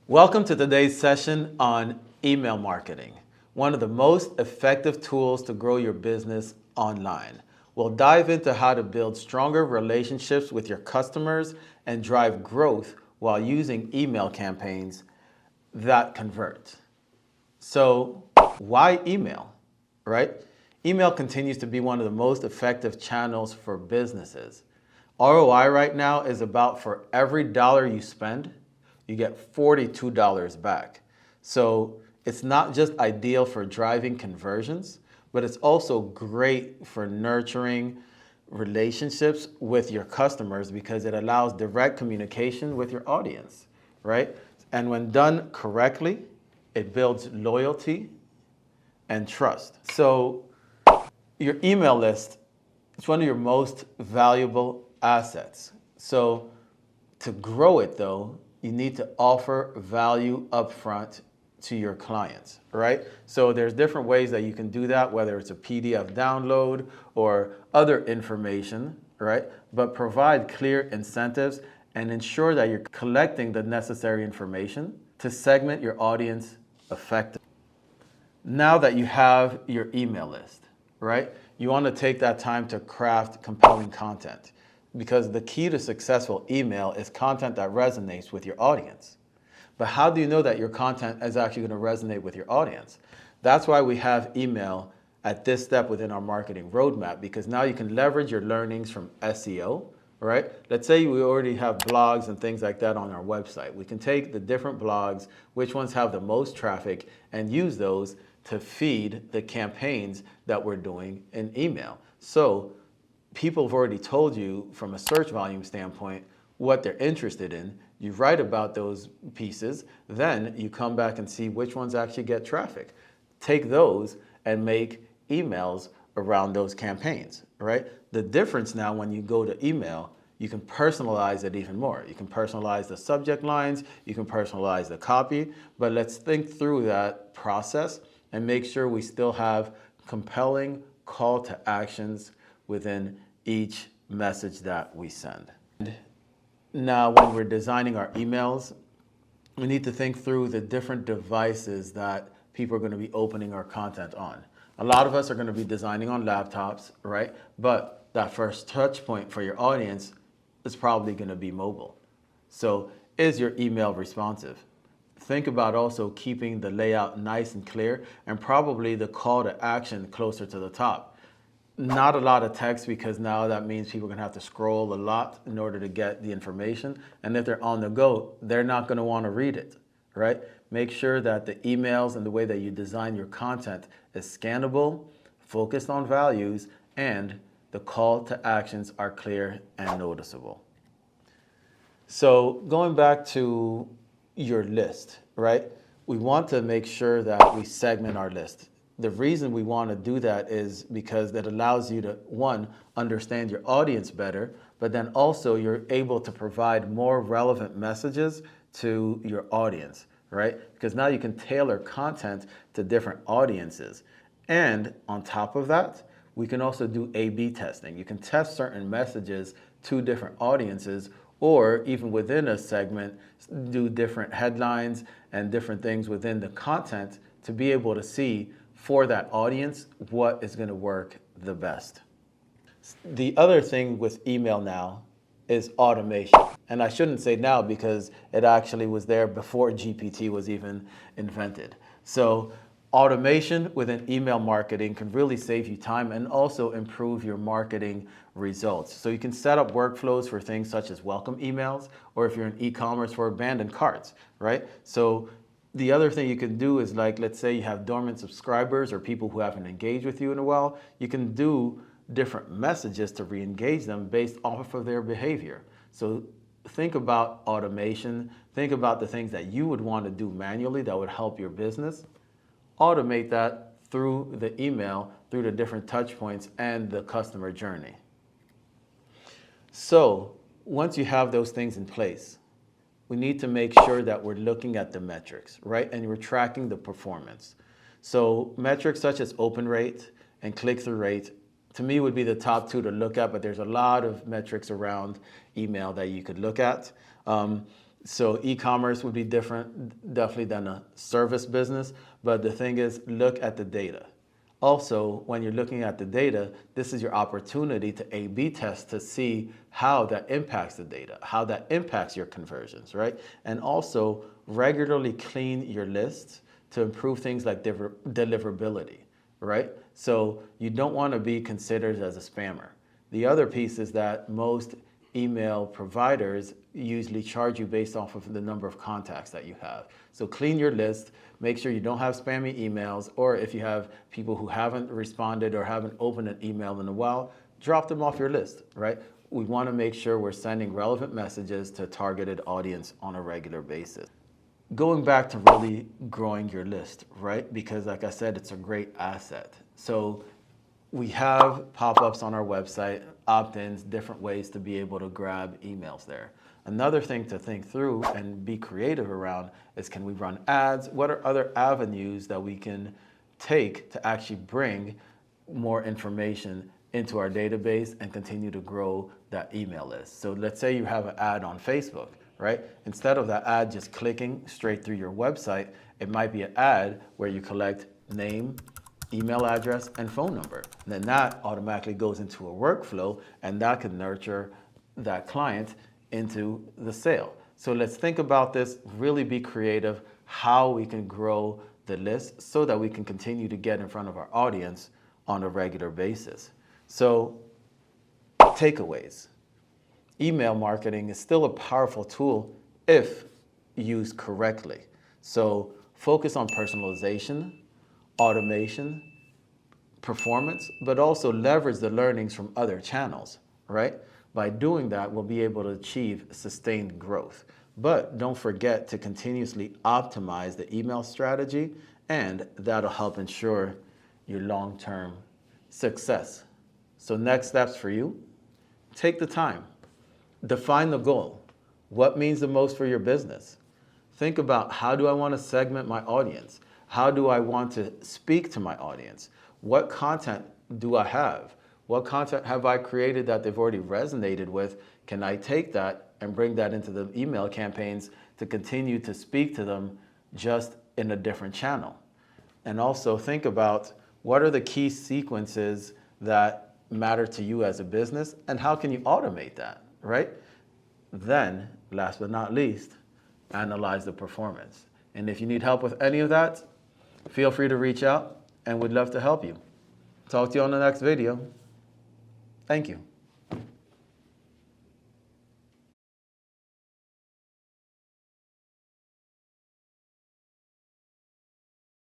Welcome to today's session on email marketing, one of the most effective tools to grow your business online. We'll dive into how to build stronger relationships with your customers and drive growth while using email campaigns that convert. So, why email, right? Email continues to be one of the most effective channels for businesses. ROI right now is about for every dollar you spend, you get $42 back. So it's not just ideal for driving conversions, but it's also great for nurturing relationships with your customers because it allows direct communication with your audience, right? And when done correctly, it builds loyalty and trust. So your email list is one of your most valuable assets. So to grow it though, you need to offer value upfront to your clients, right? So there's different ways that you can do that, whether it's a PDF download or other information, right? But provide clear incentives and ensure that you're collecting the necessary information to segment your audience effectively. Now that you have your email list, right? You want to take that time to craft compelling content because the key to successful email is content that resonates with your audience. But how do you know that your content is actually going to resonate with your audience? That's why we have email at this step within our marketing roadmap, because now you can leverage your learnings from SEO, right? Let's say we already have blogs and things like that on our website. We can take the different blogs, which ones have the most traffic, and use those to feed the campaigns that we're doing in email. So people have already told you from a search volume standpoint what they're interested in. You write about those pieces, then you come back and see which ones actually get traffic. Take those and make emails around those campaigns, right? The difference now when you go to email, you can personalize it even more. You can personalize the subject lines, you can personalize the copy, but let's think through that process and make sure we still have compelling call to actions within each message that we send. Now, when we're designing our emails, we need to think through the different devices that people are going to be opening our content on. A lot of us are going to be designing on laptops, right? But that first touch point for your audience is probably going to be mobile. So is your email responsive? Think about also keeping the layout nice and clear and probably the call to action closer to the top. Not a lot of text because now that means people are going to have to scroll a lot in order to get the information. And if they're on the go, they're not going to want to read it, right? Make sure that the emails and the way that you design your content is scannable, focused on values, and the call to actions are clear and noticeable. So going back to your list, right? We want to make sure that we segment our list. The reason we want to do that is because that allows you to, one, understand your audience better, but then also you're able to provide more relevant messages to your audience, right? Because now you can tailor content to different audiences. And on top of that, we can also do A/B testing. You can test certain messages to different audiences, or even within a segment, do different headlines and different things within the content to be able to see for that audience what is going to work the best. The other thing with email now is automation. And I shouldn't say now because it actually was there before GPT was even invented. So automation within email marketing can really save you time and also improve your marketing results. So you can set up workflows for things such as welcome emails, or if you're in e-commerce, for abandoned carts, right? So the other thing you can do is, like, let's say you have dormant subscribers or people who haven't engaged with you in a while, you can do different messages to re-engage them based off of their behavior. So think about automation, think about the things that you would want to do manually that would help your business. Automate that through the email, through the different touch points and the customer journey. So once you have those things in place, we need to make sure that we're looking at the metrics, right? And we're tracking the performance. So metrics such as open rate and click-through rate, to me, would be the top two to look at, but there's a lot of metrics around email that you could look at. So e-commerce would be different, definitely than a service business. But the thing is, look at the data. Also, when you're looking at the data, this is your opportunity to A/B test to see how that impacts the data, how that impacts your conversions, right? And also regularly clean your lists to improve things like deliverability, right? So you don't want to be considered as a spammer. The other piece is that most email providers usually charge you based off of the number of contacts that you have. So clean your list, make sure you don't have spammy emails, or if you have people who haven't responded or haven't opened an email in a while, drop them off your list, right? We want to make sure we're sending relevant messages to a targeted audience on a regular basis. Going back to really growing your list, right? Because like I said, it's a great asset. So we have pop-ups on our website, opt-ins, different ways to be able to grab emails there. Another thing to think through and be creative around is, can we run ads? What are other avenues that we can take to actually bring more information into our database and continue to grow that email list? So let's say you have an ad on Facebook, right? Instead of that ad just clicking straight through your website, it might be an ad where you collect name, email address, and phone number. And then that automatically goes into a workflow, and that can nurture that client into the sale. So let's think about this, really be creative, how we can grow the list so that we can continue to get in front of our audience on a regular basis. So takeaways. Email marketing is still a powerful tool if used correctly. So focus on personalization, automation, performance, but also leverage the learnings from other channels, right? By doing that, we'll be able to achieve sustained growth. But don't forget to continuously optimize the email strategy, and that'll help ensure your long-term success. So next steps for you, take the time. Define the goal. What means the most for your business? Think about, how do I want to segment my audience? How do I want to speak to my audience? What content do I have? What content have I created that they've already resonated with? Can I take that and bring that into the email campaigns to continue to speak to them just in a different channel? And also think about, what are the key sequences that matter to you as a business, and how can you automate that, right? Then, last but not least, analyze the performance. And if you need help with any of that, feel free to reach out, and we'd love to help you. Talk to you on the next video. Thank you.